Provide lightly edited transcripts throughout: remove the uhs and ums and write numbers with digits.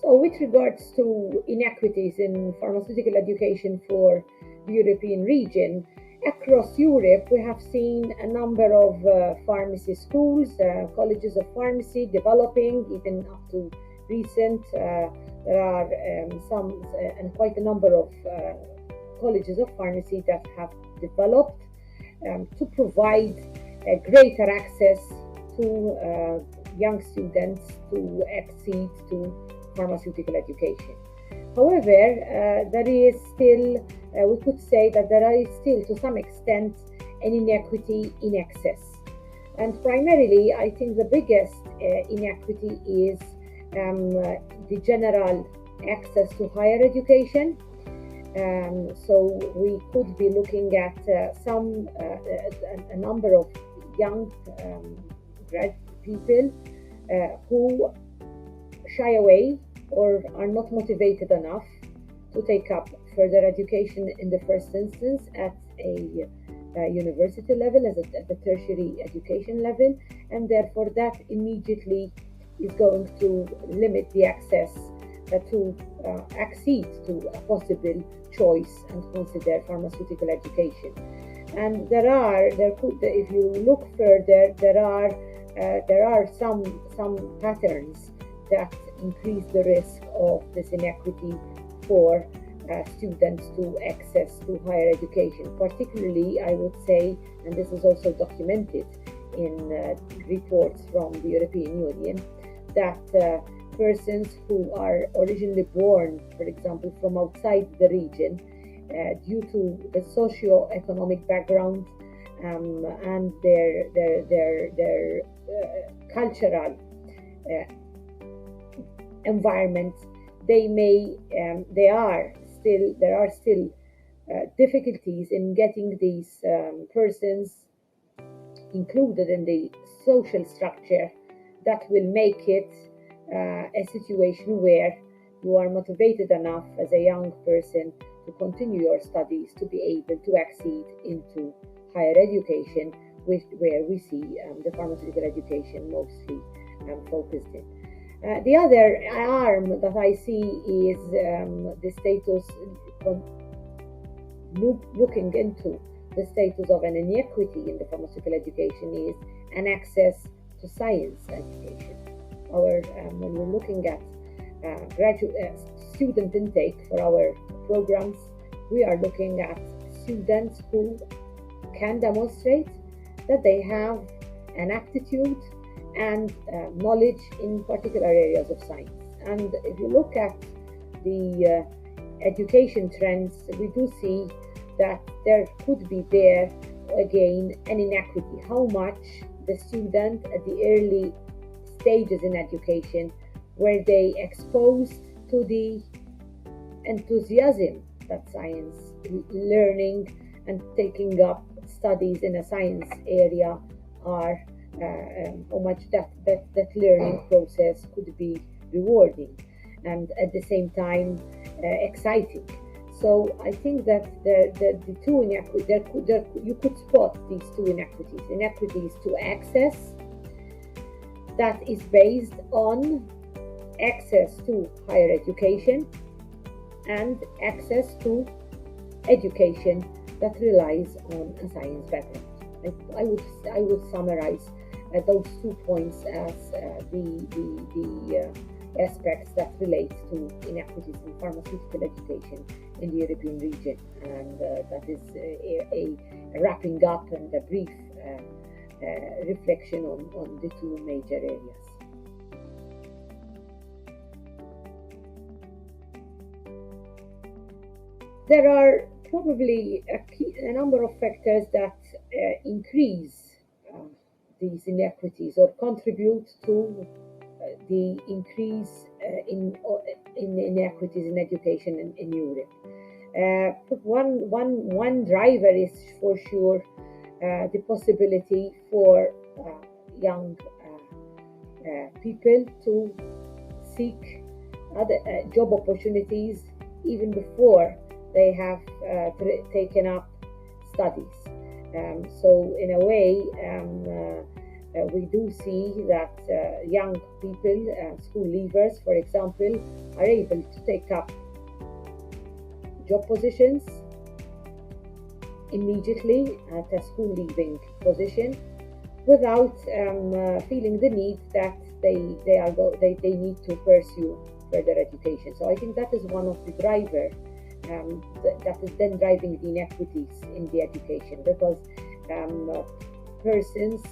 So, with regards to inequities in pharmaceutical education for the European region, across Europe, we have seen a number of pharmacy schools, colleges of pharmacy developing, even up to recent. There are some and quite a number of colleges of pharmacy that have developed to provide greater access to young students to accede to pharmaceutical education. However, there is still, we could say that there is still to some extent an inequity in access. And primarily, I think the biggest inequity is the general access to higher education. So we could be looking at a number of young grad people who shy away or are not motivated enough to take up further education in the first instance at a university level, at the tertiary education level, and therefore that immediately is going to limit the access to accede to a possible choice and consider pharmaceutical education. And if you look further, there are some patterns that increase the risk of this inequity for students to access to higher education. Particularly, I would say, and this is also documented in reports from the European Union, that persons who are originally born, for example, from outside the region, due to the socio-economic background and their cultural environment, there are still difficulties in getting these persons included in the social structure that will make it a situation where you are motivated enough as a young person to continue your studies to be able to accede into higher education, where we see the pharmaceutical education mostly focused in. The other arm that I see is the status, looking into the status of an inequity in the pharmaceutical education, is an access to science education. When we're looking at student intake for our programs, we are looking at students who can demonstrate that they have an aptitude and knowledge in particular areas of science. And if you look at the education trends, we do see that there could be there again an inequity. How much the student at the early stages in education were they exposed to the enthusiasm that science learning and taking up studies in a science area are, how much that learning process could be rewarding and at the same time exciting. So I think that the two inequities, you could spot these two inequities to access, that is based on access to higher education, and access to education that relies on a science background. I would summarize those 2 points as the aspects that relate to inequities in pharmaceutical education in the European region, and that is a wrapping up and a brief reflection on the two major areas. There are probably a number of factors that increase these inequities or contribute to the increase in inequities in education in Europe. One driver is for sure the possibility for young people to seek other job opportunities even before they have taken up studies. So in a way, We do see that young people, school leavers, for example, are able to take up job positions immediately at a school leaving position without feeling the need that they need to pursue further education. So I think that is one of the drivers that is then driving the inequities in the education, because persons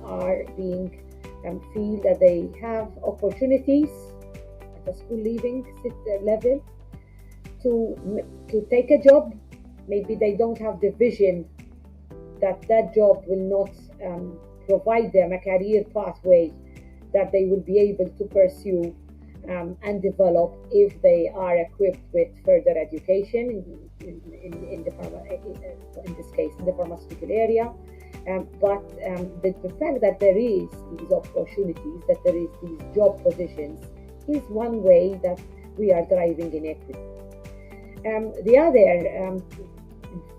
are being feel that they have opportunities at the school leaving level to take a job. Maybe they don't have the vision that job will not provide them a career pathway that they will be able to pursue and develop if they are equipped with further education in this case in the pharmaceutical area. But the fact that there is these opportunities, that there is these job positions, is one way that we are driving inequity. The other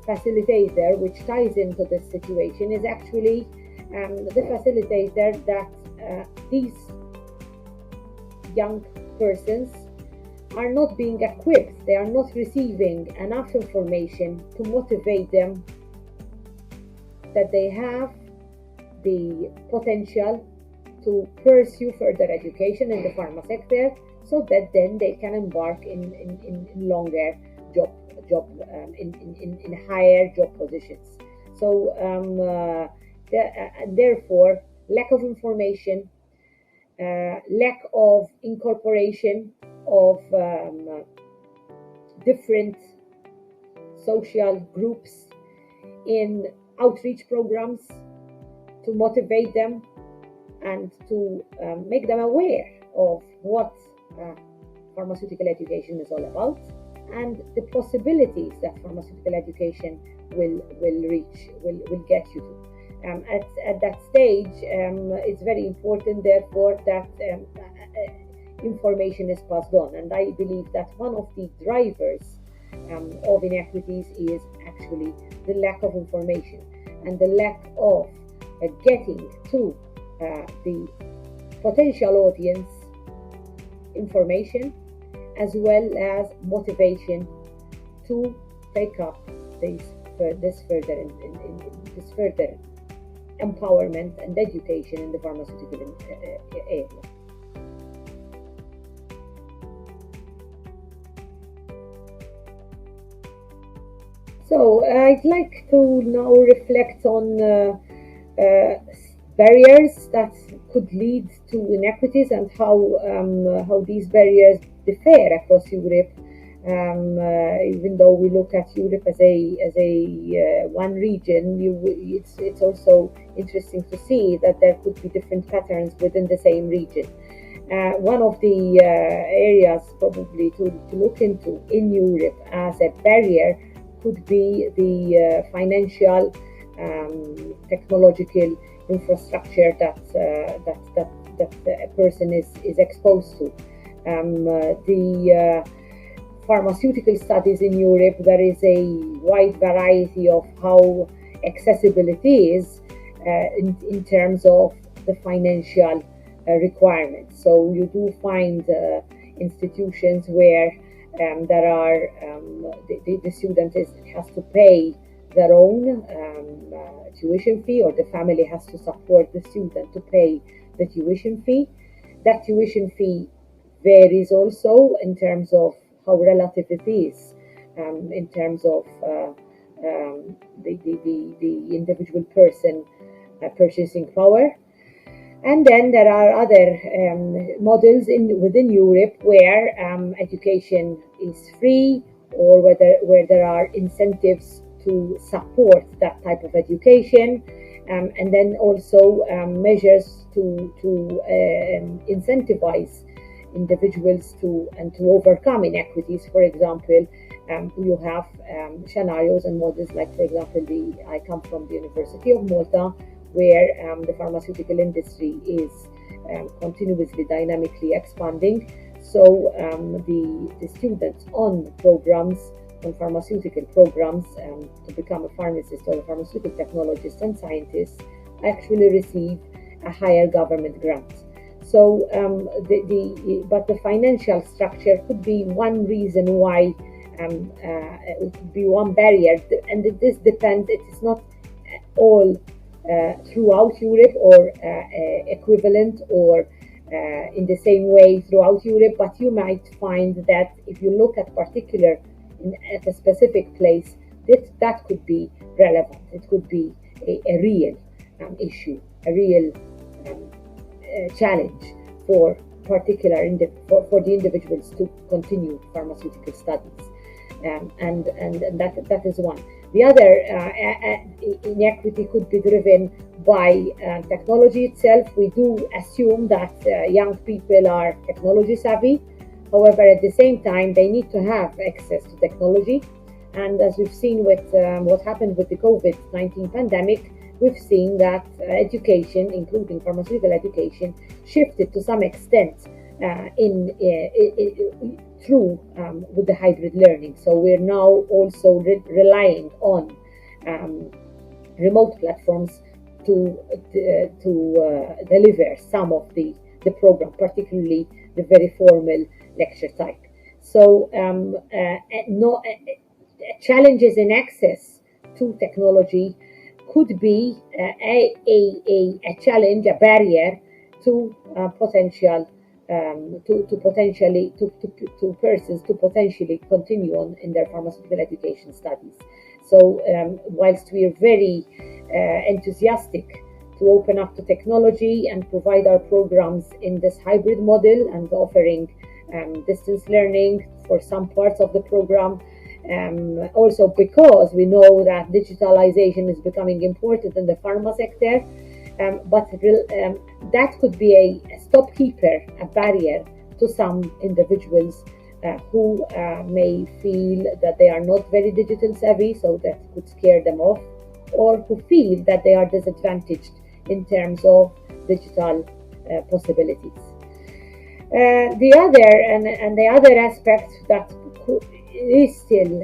facilitator which ties into this situation is actually the facilitator that these young persons are not being equipped, they are not receiving enough information to motivate them that they have the potential to pursue further education in the pharma sector, so that then they can embark in longer job in higher job positions. So therefore, lack of information, lack of incorporation of different social groups in outreach programs to motivate them and to make them aware of what pharmaceutical education is all about and the possibilities that pharmaceutical education will get you to. At that stage, it's very important, therefore, that information is passed on. And I believe that one of the drivers of inequities is actually the lack of information and the lack of getting to the potential audience information, as well as motivation to take up this further empowerment and education in the pharmaceutical area. So I'd like to now reflect on barriers that could lead to inequities and how these barriers differ across Europe. Even though we look at Europe as a one region, it's also interesting to see that there could be different patterns within the same region. One of the areas probably to look into in Europe as a barrier could be the financial, technological infrastructure that a person is exposed to. The pharmaceutical studies in Europe, there is a wide variety of how accessible it is in terms of the financial requirements. So you do find institutions where there are the student has to pay their own tuition fee, or the family has to support the student to pay the tuition fee. That tuition fee varies also in terms of how relative it is, in terms of the individual person purchasing power. And then there are other models within Europe where education is free, or where there are incentives to support that type of education, and then also measures to incentivize individuals to overcome inequities. For example, you have scenarios and models like, for example, I come from the University of Malta, where the pharmaceutical industry is continuously dynamically expanding. So the students on pharmaceutical programs to become a pharmacist or a pharmaceutical technologist and scientist actually receive a higher government grant. So but the financial structure could be one reason why, it could be one barrier, and this depends. It is not all throughout Europe or equivalent or in the same way throughout Europe, but you might find that if you look at at a specific place, that could be relevant. It could be a real issue, a real challenge for for the individuals to continue pharmaceutical studies, and that is one. The other inequity could be driven by technology itself. We do assume that young people are technology savvy. However, at the same time, they need to have access to technology. And as we've seen with what happened with the COVID-19 pandemic, we've seen that education, including pharmaceutical education, shifted to some extent through with the hybrid learning. So we're now also relying on remote platforms to deliver some of the program, particularly the very formal lecture type. So challenges in access to technology could be a challenge, a barrier to potential to persons to potentially continue on in their pharmaceutical education studies. So whilst we are very enthusiastic to open up to technology and provide our programs in this hybrid model and offering distance learning for some parts of the program, also because we know that digitalization is becoming important in the pharma sector, but that could be a stopkeeper, a barrier to some individuals who may feel that they are not very digital savvy, so that could scare them off, or who feel that they are disadvantaged in terms of digital possibilities. The other aspect that is still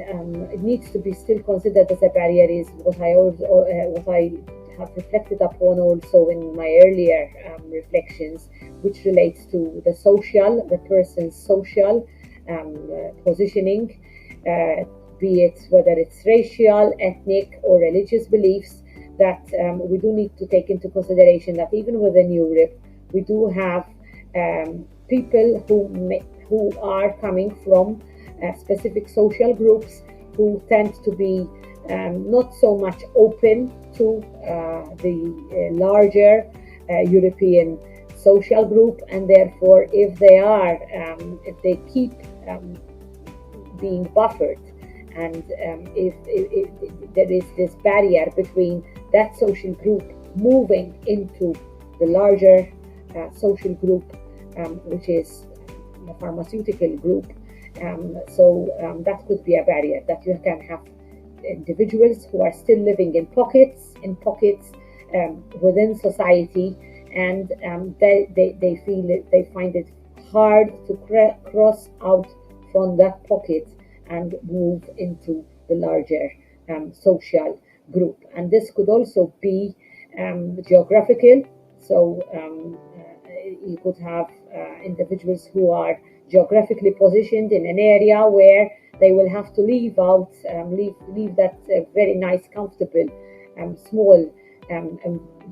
it needs to be still considered as a barrier is what I have reflected upon also in my earlier reflections, which relates to the person's social positioning, be it whether it's racial, ethnic, or religious beliefs. That we do need to take into consideration that even within Europe, we do have people who are coming from specific social groups who tend to be not so much open to the larger European social group, and therefore if they keep being buffered, and if there is this barrier between that social group moving into the larger social group, which is the pharmaceutical group, so that could be a barrier, that you can have individuals who are still living in pockets within society, and they find it hard to cross out from that pocket and move into the larger social group. And this could also be geographical. So you could have individuals who are geographically positioned in an area where they will have to leave that very nice, comfortable, small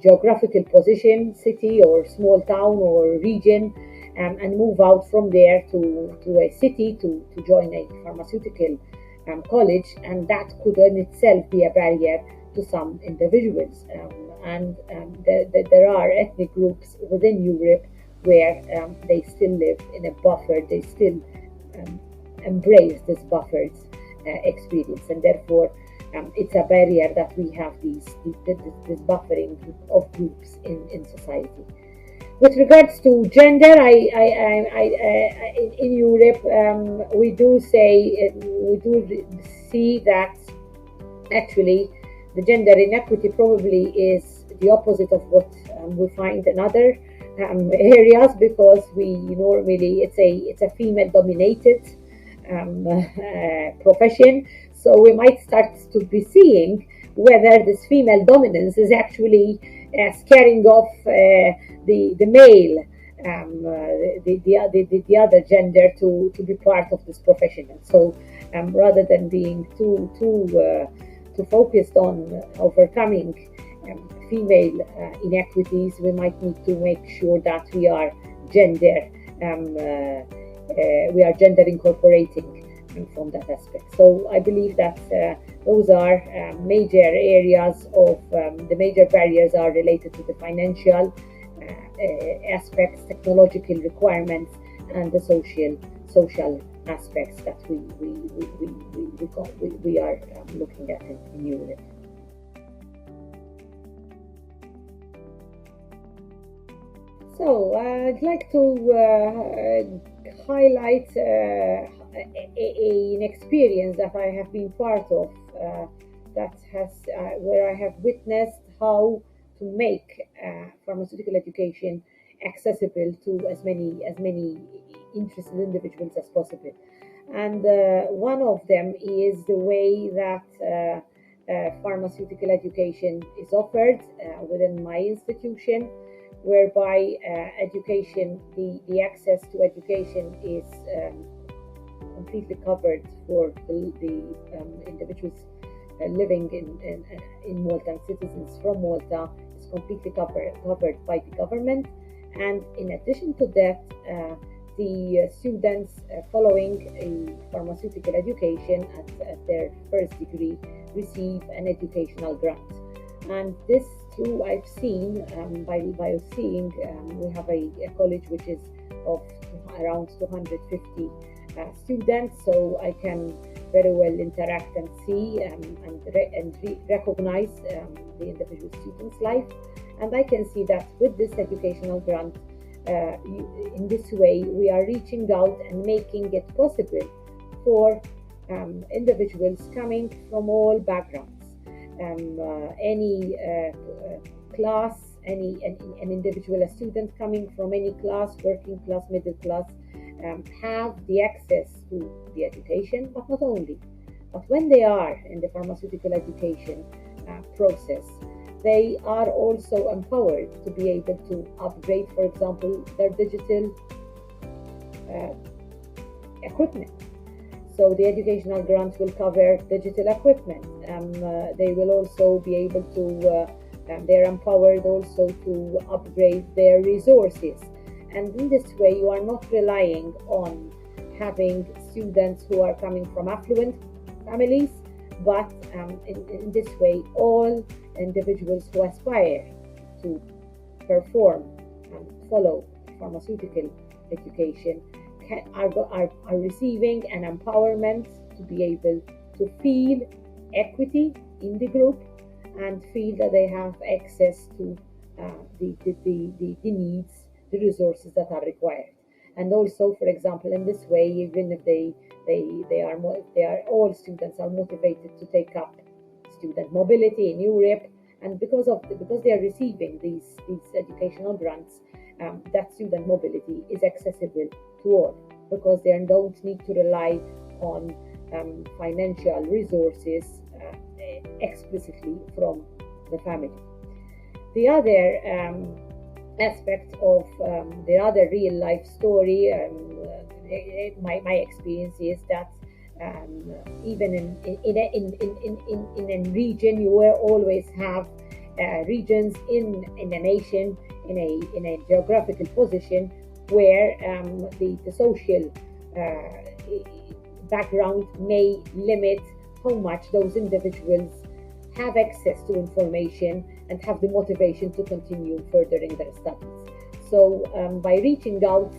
geographical position, city or small town or region, and move out from there to a city to join a pharmaceutical college, and that could in itself be a barrier to some individuals. And there are ethnic groups within Europe where they still live in a buffer, they still embrace this buffered experience, and therefore it's a barrier that we have this buffering of groups in society. With regards to gender, in Europe we do see that actually the gender inequity probably is the opposite of what we find in other areas, because we normally it's a female dominated profession. So we might start to be seeing whether this female dominance is actually scaring off the male, the other gender to be part of this profession. So rather than being too focused on overcoming female inequities, we might need to make sure that um, we are gender incorporating from that aspect. So I believe that those are major areas of the major barriers are related to the financial aspects, technological requirements, and the social aspects that we are looking at in Europe. So I'd like to highlight an experience that I have been part of, that has where I have witnessed how to make pharmaceutical education accessible to as many interested individuals as possible. And one of them is the way that pharmaceutical education is offered within my institution, whereby the access to education is completely covered for the individuals living in Malta, and citizens from Malta is completely covered by the government. And in addition to that, the students following a pharmaceutical education at their first degree receive an educational grant. And this too I've seen by seeing we have a college which is of around 250 students, so I can very well interact and see and recognize the individual student's life. And I can see that with this educational grant, in this way, we are reaching out and making it possible for individuals coming from all backgrounds. Any class, an individual, a student coming from any class, working class, middle class, have the access to the education, but not only. But when they are in the pharmaceutical education process, they are also empowered to be able to upgrade, for example, their digital equipment. So the educational grant will cover digital equipment. They will also be able to, they're empowered also to upgrade their resources. And in this way, you are not relying on having students who are coming from affluent families, but in this way, all individuals who aspire to perform and follow pharmaceutical education are receiving an empowerment to be able to feel equity in the group and feel that they have access to the needs, the resources that are required. And also, for example, in this way, even if they are all students are motivated to take up student mobility in Europe, and because they are receiving these educational grants, that student mobility is accessible to all, because they don't need to rely on financial resources explicitly from the family. The other aspect of the other real life story, my experience is that even in a region, you will always have regions in a nation, in a geographical position where the social background may limit how much those individuals have access to information and have the motivation to continue furthering their studies. So by reaching out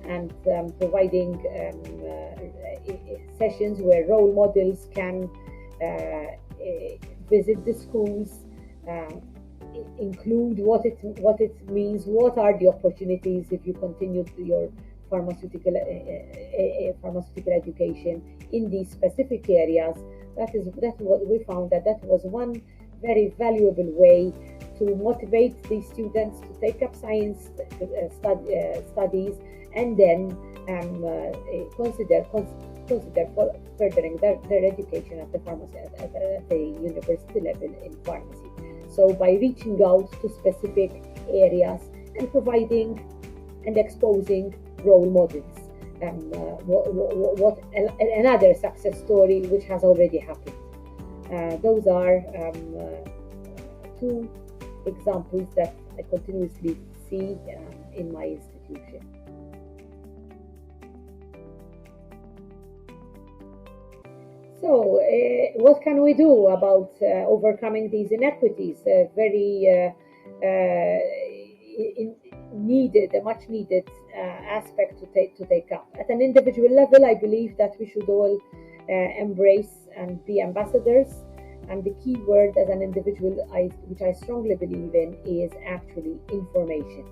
and providing sessions where role models can visit the schools, include what it means, what are the opportunities if you continue your pharmaceutical education in these specific areas. That what we found, that was one very valuable way to motivate these students to take up science studies, and then consider furthering their education at the university level in pharmacy. So by reaching out to specific areas and providing and exposing role models. Another success story which has already happened. Those are two examples that I continuously see in my institution. So, what can we do about overcoming these inequities? Very needed, a much needed aspect to take up. At an individual level, I believe that we should all embrace and be ambassadors. And the key word as an individual, which I strongly believe in, is actually information.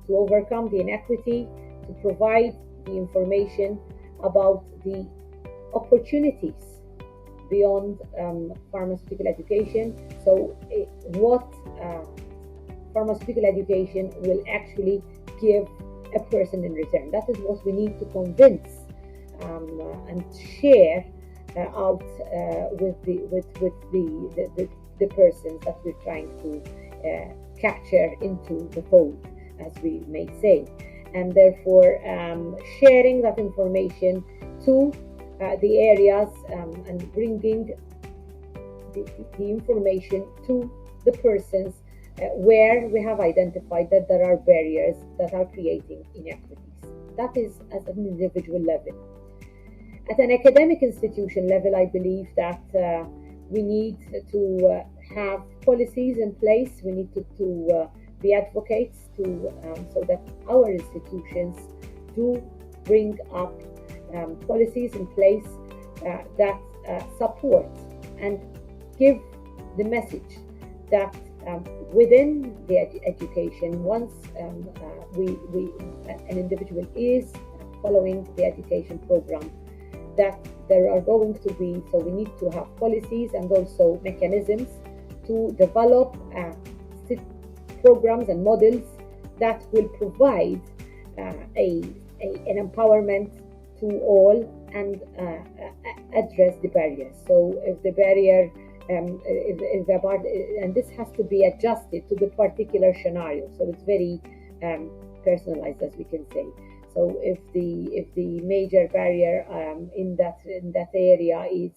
To overcome the inequity, to provide the information about the opportunities beyond pharmaceutical education. So what pharmaceutical education will actually give a person in return. That is what we need to convince and share out with the persons that we're trying to capture into the fold, as we may say. And therefore, sharing that information to the areas and bringing the information to the persons where we have identified that there are barriers that are creating inequities. That is at an individual level. At an academic institution level, I believe that we need to have policies in place. We need to be advocates so that our institutions do bring up policies in place that support and give the message that within the education, once an individual is following the education program, that there are going to be, so we need to have policies and also mechanisms to develop programs and models that will provide an empowerment to all and address the barriers. So if the barrier and this has to be adjusted to the particular scenario, so it's very personalized, as we can say. So if the major barrier in that area is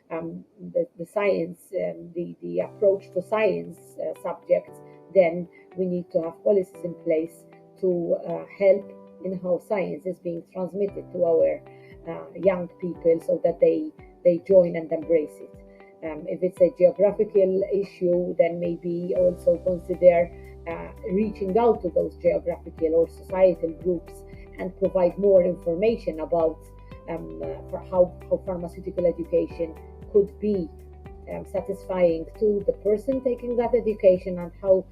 the science, the approach to science subjects, then we need to have policies in place to help in how science is being transmitted to our young people, so that they join and embrace it. If it's a geographical issue, then maybe also consider reaching out to those geographical or societal groups and provide more information about how pharmaceutical education could be satisfying to the person taking that education, and how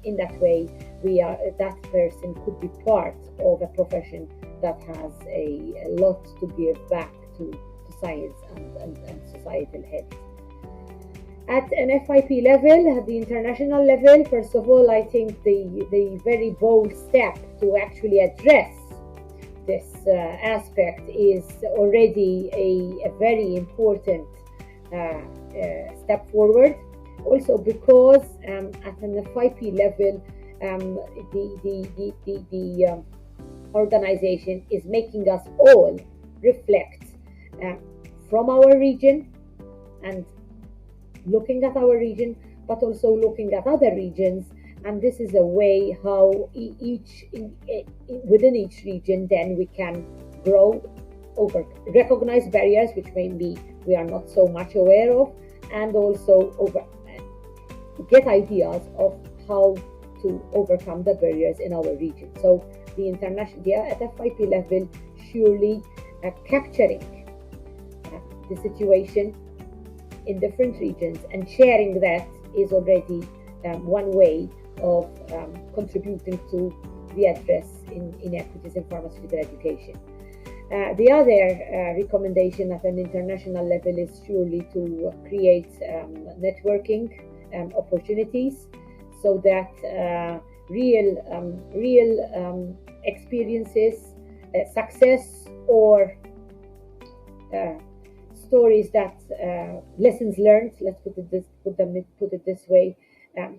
in that way that person could be part of a profession that has a lot to give back to science and societal health. At an FIP level, at the international level, first of all, I think the very bold step to actually address this aspect is already a very important step forward. Also because at an FIP level, the organization is making us all reflect from our region and looking at our region, but also looking at other regions. And this is a way how within each region, then we can grow, recognize barriers which maybe we are not so much aware of, and also get ideas of how to overcome the barriers in our region. So the international, at FIP level, surely capturing the situation in different regions and sharing that is already one way of contributing to the address in inequities in pharmaceutical education. The other recommendation at an international level is surely to create networking opportunities, so that real experiences, success, or stories that lessons learned, let's put it this way,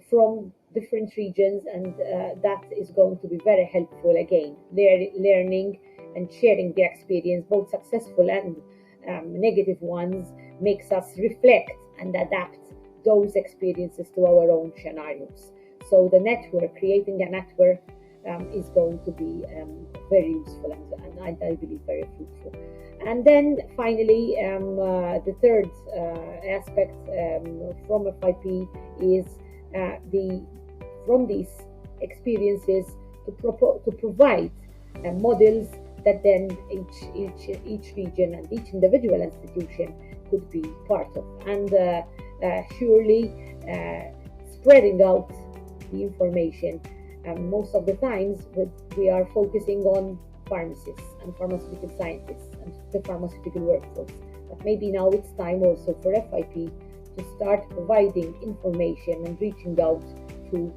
from different regions, and that is going to be very helpful again. Learning and sharing the experience, both successful and negative ones, makes us reflect and adapt those experiences to our own scenarios. So the network, creating a network, is going to be very useful, and I believe very fruitful. And then finally, the third aspect from FIP is from these experiences to provide models that then each region and each individual institution could be part of, and surely spreading out the information. Most of the times we are focusing on pharmacists and pharmaceutical scientists and the pharmaceutical workforce, but maybe now it's time also for FIP to start providing information and reaching out to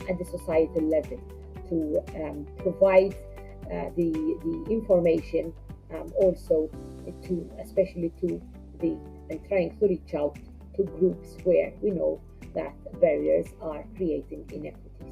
at the societal level to provide the information also to, especially to the, and trying to reach out to groups where we know that barriers are creating inequities.